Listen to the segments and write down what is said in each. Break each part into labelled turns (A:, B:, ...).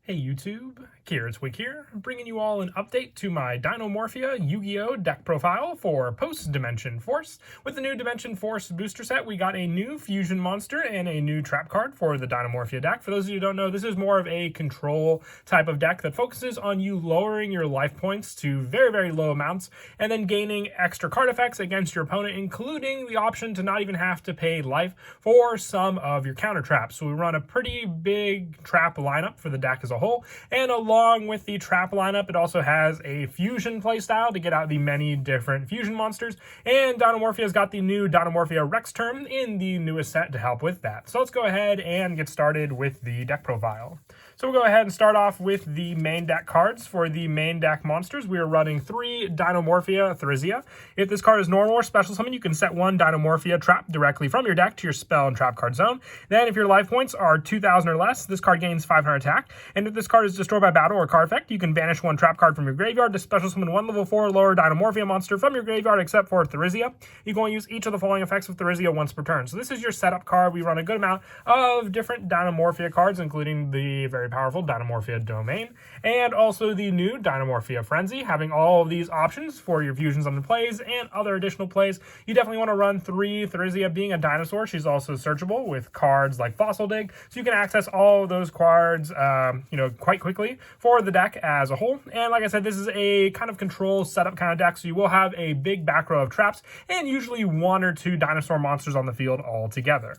A: Hey YouTube, Twig here, bringing you all an update to my Dinomorphia Yugioh deck profile for post-Dimension Force. With the new Dimension Force booster set, we got a new fusion monster and a new trap card for the Dinomorphia deck. For those of you who don't know, this is more of a control type of deck that focuses on you lowering your life points to very, very low amounts and then gaining extra card effects against your opponent, including the option to not even have to pay life for some of your counter traps. So we run a pretty big trap lineup for the deck as a whole, and along with the trap lineup, it also has a fusion playstyle to get out the many different fusion monsters, and Dinomorphia's got the new Dinomorphia Rex term in the newest set to help with that. So let's go ahead and get started with the deck profile. So we'll go ahead and start off with the main deck cards. For the main deck monsters, we are running 3 Dinomorphia Thrisia. If this card is normal or special summon, you can set 1 Dinomorphia trap directly from your deck to your spell and trap card zone. Then if your life points are 2,000 or less, this card gains 500 attack. And if this card is destroyed by battle or card effect, you can banish 1 trap card from your graveyard to special summon 1 level 4 lower Dinomorphia monster from your graveyard except for Thrisia. You can only use each of the following effects of Thrisia once per turn. So this is your setup card. We run a good amount of different Dinomorphia cards, including the very powerful Dinomorphia Domain, and also the new Dinomorphia Frenzy, having all of these options for your fusion summon plays and other additional plays. You definitely want to run 3 Thrisia. Being a dinosaur, she's also searchable with cards like Fossil Dig, so you can access all of those cards quite quickly for the deck as a whole. And like I said, this is a kind of control setup kind of deck, so you will have a big back row of traps and usually 1 or 2 dinosaur monsters on the field all together.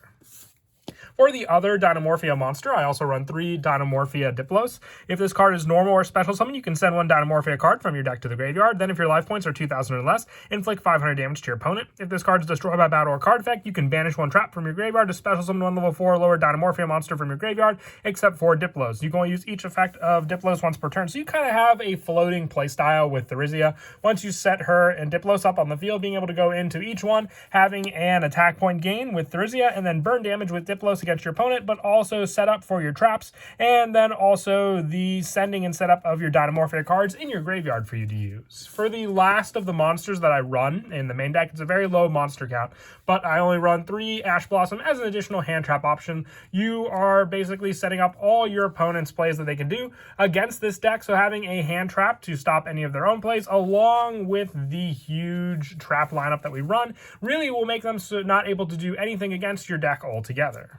A: For the other Dinomorphia monster, I also run 3 Dinomorphia Diplos. If this card is normal or special summon, you can send 1 Dinomorphia card from your deck to the graveyard. Then if your life points are 2,000 or less, inflict 500 damage to your opponent. If this card is destroyed by battle or card effect, you can banish 1 trap from your graveyard to special summon 1 level 4 lower Dinomorphia monster from your graveyard, except for Diplos. You can only use each effect of Diplos once per turn, so you kind of have a floating playstyle with Thrisia. Once you set her and Diplos up on the field, being able to go into each one, having an attack point gain with Thrisia, and then burn damage with Diplos against your opponent, but also set up for your traps, and then also the sending and setup of your Dinomorphia cards in your graveyard for you to use. For the last of the monsters that I run in the main deck, it's a very low monster count, but I only run 3 Ash Blossom as an additional hand trap option. You are basically setting up all your opponent's plays that they can do against this deck, so having a hand trap to stop any of their own plays, along with the huge trap lineup that we run, really will make them not able to do anything against your deck altogether.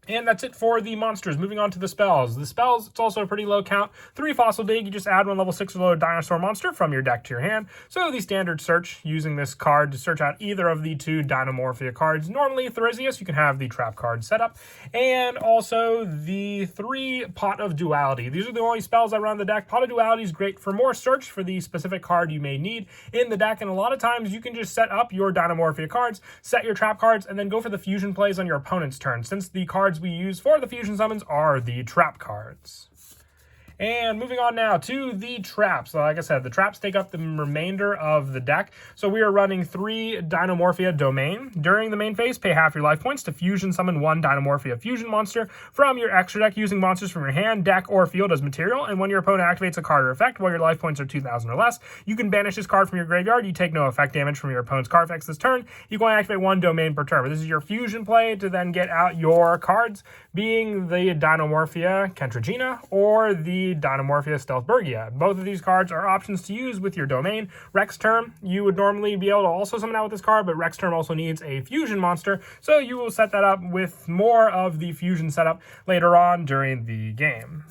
A: And that's it for the monsters. Moving on to the spells. The spells, it's also a pretty low count. 3 Fossil Dig, you just add 1 level 6 or lower dinosaur monster from your deck to your hand. So the standard search, using this card to search out either of the 2 Dinomorphia cards. Normally Thrisia, so you can have the trap card set up. And also the 3 Pot of Duality. These are the only spells I run in the deck. Pot of Duality is great for more search for the specific card you may need in the deck. And a lot of times you can just set up your Dinomorphia cards, set your trap cards, and then go for the fusion plays on your opponent's turn, since the cards we use for the fusion summons are the trap cards. And moving on now to the traps. Like I said, the traps take up the remainder of the deck. So we are running 3 Dinomorphia Domain. During the main phase, pay half your life points to fusion summon 1 Dinomorphia fusion monster from your extra deck using monsters from your hand, deck, or field as material. And when your opponent activates a card or effect while your life points are 2,000 or less, you can banish this card from your graveyard. You take no effect damage from your opponent's card effects this turn. You can only activate 1 domain per turn. But this is your fusion play to then get out your cards, being the Dinomorphia Kentragina or the Dinomorphia Stealthburgia. Both of these cards are options to use with your domain. Rex term, you would normally be able to also summon out with this card, but Rex term also needs a fusion monster, so you will set that up with more of the fusion setup later on during the game.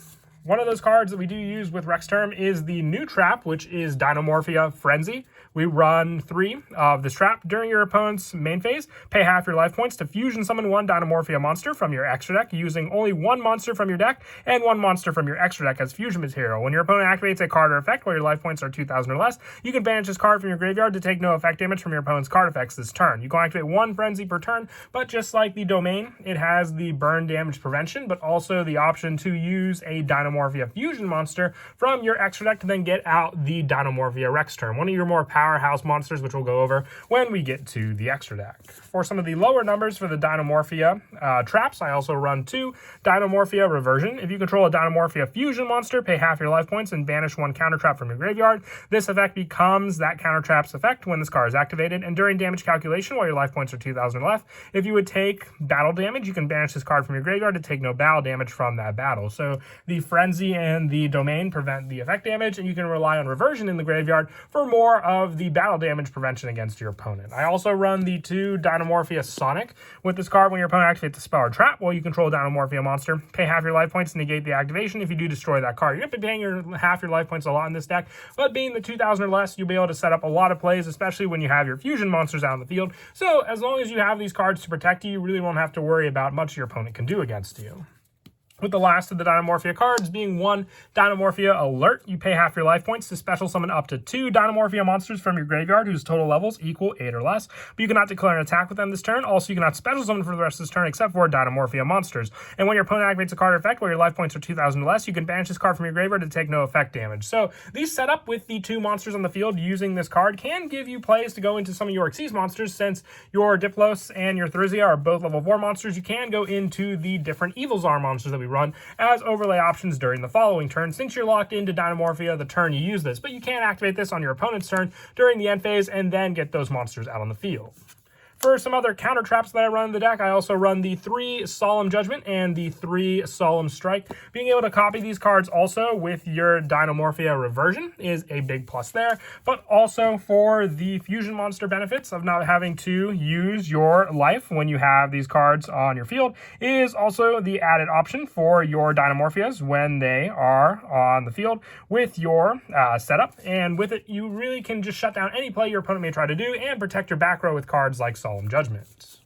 A: One of those cards that we do use with Rex term is the new trap, which is Dinomorphia Frenzy. We run 3 of this trap. During your opponent's main phase, pay half your life points to fusion summon 1 Dinomorphia monster from your extra deck, using only 1 monster from your deck and 1 monster from your extra deck as fusion material. When your opponent activates a card or effect while your life points are 2,000 or less, you can banish this card from your graveyard to take no effect damage from your opponent's card effects this turn. You can activate 1 Frenzy per turn, but just like the domain, it has the burn damage prevention, but also the option to use a Dinomorphia fusion monster from your extra deck to then get out the Dinomorphia Rex term, one of your more powerhouse monsters, which we'll go over when we get to the extra deck. For some of the lower numbers for the Dinomorphia traps, I also run 2 Dinomorphia Reversion. If you control a Dinomorphia fusion monster, pay half your life points and banish 1 counter trap from your graveyard. This effect becomes that counter trap's effect when this card is activated, and during damage calculation while your life points are 2,000 or less, if you would take battle damage, you can banish this card from your graveyard to take no battle damage from that battle. So the Frenzy Frenzy and the Domain prevent the effect damage, and you can rely on Reversion in the graveyard for more of the battle damage prevention against your opponent. I also run the 2 Dinomorphia Sonic. With this card, when your opponent activates a spell or trap while you control a Dinomorphia monster, pay half your life points to negate the activation if you do destroy that card. You're going to be paying half your life points a lot in this deck, but being the 2,000 or less, you'll be able to set up a lot of plays, especially when you have your fusion monsters out in the field. So as long as you have these cards to protect you, you really won't have to worry about much your opponent can do against you. With the last of the Dinomorphia cards being 1 Dinomorphia Alert, you pay half your life points to special summon up to 2 Dinomorphia monsters from your graveyard whose total levels equal 8 or less, but you cannot declare an attack with them this turn. Also, you cannot special summon for the rest of this turn except for Dinomorphia monsters. And when your opponent activates a card effect where your life points are 2,000 or less, you can banish this card from your graveyard to take no effect damage. So these setup with the 2 monsters on the field using this card can give you plays to go into some of your Xyz monsters. Since your Diplos and your Therizia are both level 4 monsters, you can go into the different Evil Czar monsters that we run as overlay options during the following turn, since you're locked into Dinomorphia the turn you use this, but you can activate this on your opponent's turn during the end phase and then get those monsters out on the field. For some other counter traps that I run in the deck, I also run the 3 Solemn Judgment and the 3 Solemn Strike. Being able to copy these cards also with your Dinomorphia Reversion is a big plus there, but also for the fusion monster benefits of not having to use your life when you have these cards on your field is also the added option for your Dinomorphias when they are on the field with your setup. And with it, you really can just shut down any play your opponent may try to do and protect your back row with cards like Solemn Judgment.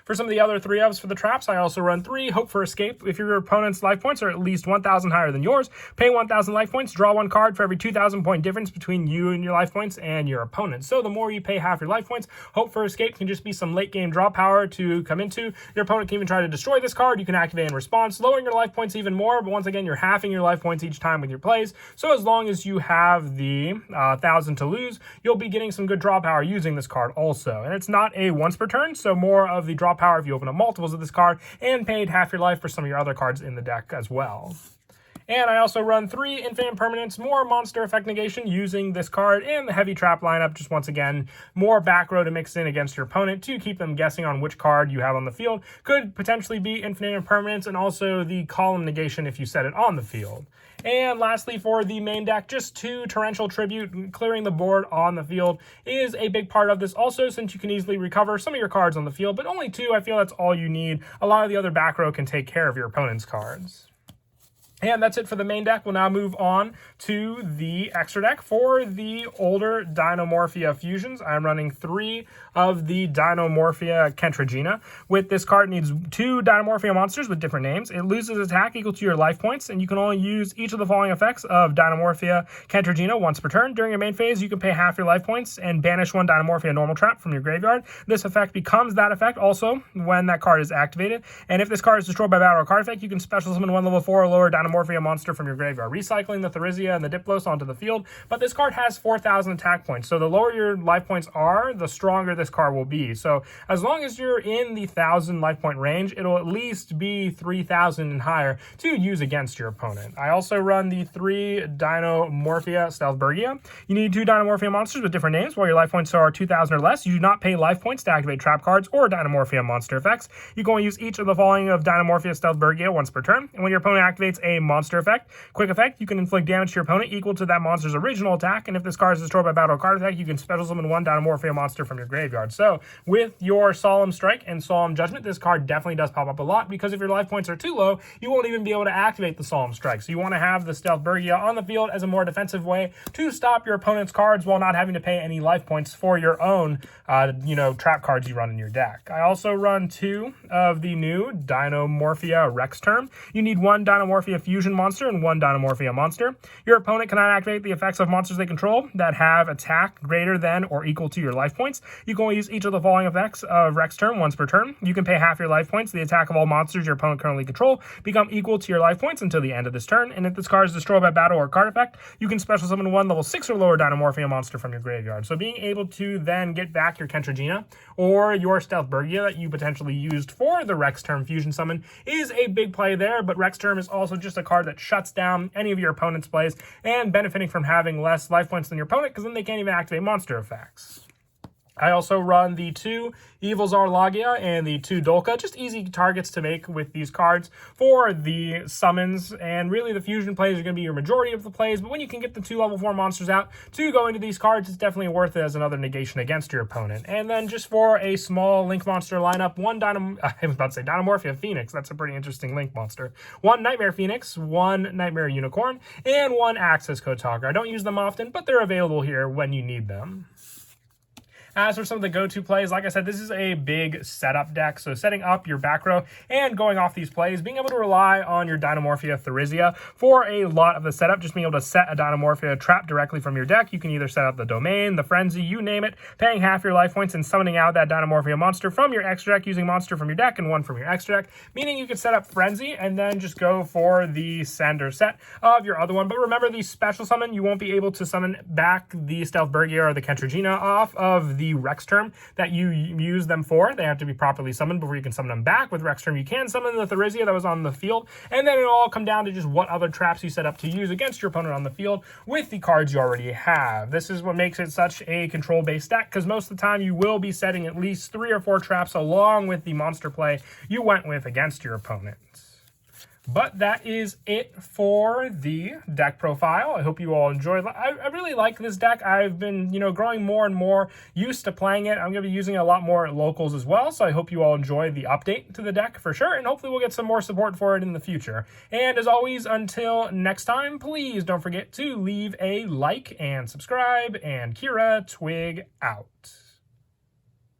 A: For some of the other 3-ofs for the traps, I also run 3 Hope for Escape. If your opponent's life points are at least 1,000 higher than yours, pay 1,000 life points, draw 1 card for every 2,000 point difference between you and your life points and your opponent. So the more you pay half your life points, Hope for Escape can just be some late game draw power to come into. Your opponent can even try to destroy this card. You can activate in response, lowering your life points even more, but once again, you're halving your life points each time with your plays. So as long as you have the 1,000 to lose, you'll be getting some good draw power using this card also. And it's not a once per turn, so more of the draw power if you open up multiples of this card and paid half your life for some of your other cards in the deck as well. And I also run 3 Infinite Permanents, more monster effect negation using this card, and the heavy trap lineup, just once again, more back row to mix in against your opponent to keep them guessing on which card you have on the field. Could potentially be Infinite Permanents and also the column negation if you set it on the field. And lastly, for the main deck, just 2 Torrential Tribute. Clearing the board on the field is a big part of this also, since you can easily recover some of your cards on the field, but only 2, I feel that's all you need. A lot of the other back row can take care of your opponent's cards. And that's it for the main deck. We'll now move on to the extra deck. For the older Dinomorphia fusions, I'm running 3 of the Dinomorphia Kentragina. With this card, it needs 2 Dinomorphia monsters with different names. It loses attack equal to your life points, and you can only use each of the following effects of Dinomorphia Kentragina once per turn. During your main phase, you can pay half your life points and banish 1 Dinomorphia normal trap from your graveyard. This effect becomes that effect also when that card is activated. And if this card is destroyed by battle or card effect, you can special summon 1 level 4 or lower Dinomorphia monster from your graveyard, recycling the Therizia and the Diplos onto the field. But this card has 4,000 attack points, so the lower your life points are, the stronger this card will be. So as long as you're in the 1,000 life point range, it'll at least be 3,000 and higher to use against your opponent. I also run the 3 Dinomorphia Stealthburgia. You need 2 Dinomorphia monsters with different names. While your life points are 2,000 or less, you do not pay life points to activate trap cards or Dinomorphia monster effects. You can only use each of the following of Dinomorphia Stealthburgia once per turn. And when your opponent activates a monster effect, quick effect, you can inflict damage to your opponent equal to that monster's original attack, and if this card is destroyed by battle or card effect, you can special summon 1 Dinomorphia monster from your graveyard. So with your Solemn Strike and Solemn Judgment, this card definitely does pop up a lot, because if your life points are too low, you won't even be able to activate the Solemn Strike. So you want to have the Stealthburgia on the field as a more defensive way to stop your opponent's cards while not having to pay any life points for your own trap cards you run in your deck. I also run 2 of the new Dinomorphia Rex term. You need 1 Dinomorphia Fusion monster and 1 Dinomorphia monster. Your opponent cannot activate the effects of monsters they control that have attack greater than or equal to your life points. You can only use each of the following effects of Rex term once per turn. You can pay half your life points. The attack of all monsters your opponent currently control become equal to your life points until the end of this turn. And if this card is destroyed by battle or card effect, you can special summon 1 level 6 or lower Dinomorphia monster from your graveyard. So being able to then get back your Kentragina or your Stealthburgia that you potentially used for the Rex term fusion summon is a big play there, but Rex term is also just a card that shuts down any of your opponent's plays and benefiting from having less life points than your opponent, because then they can't even activate monster effects. I also run the 2 Evil Zarlagia and the 2 Dolka, just easy targets to make with these cards for the summons, and really the fusion plays are going to be your majority of the plays, but when you can get the 2 level 4 monsters out to go into these cards, it's definitely worth it as another negation against your opponent. And then just for a small Link monster lineup, I was about to say Dinomorphia Phoenix, that's a pretty interesting Link monster. 1 Nightmare Phoenix, 1 Nightmare Unicorn, and 1 Access Code Talker. I don't use them often, but they're available here when you need them. As for some of the go-to plays, like I said, this is a big setup deck, so setting up your back row and going off these plays, being able to rely on your Dinomorphia Therizia for a lot of the setup, just being able to set a Dinomorphia trap directly from your deck. You can either set up the Domain, the Frenzy, you name it, paying half your life points and summoning out that Dinomorphia monster from your extra deck using monster from your deck and 1 from your extra deck, meaning you could set up Frenzy and then just go for the send or set of your other one. But remember, the special summon, you won't be able to summon back the Stealth Bergia or the Kentrigina off of the Rex term that you use them for. They have to be properly summoned before you can summon them back. With Rex term, you can summon the Therizia that was on the field, and then it'll all come down to just what other traps you set up to use against your opponent on the field with the cards you already have. This is what makes it such a control-based deck, because most of the time you will be setting at least 3 or 4 traps along with the monster play you went with against your opponent. But that is it for the deck profile. I hope you all enjoyed. I really like this deck. I've been, growing more and more used to playing it. I'm going to be using it a lot more at locals as well, so I hope you all enjoy the update to the deck for sure, and hopefully we'll get some more support for it in the future. And as always, until next time, please don't forget to leave a like and subscribe, and Kira Twig out.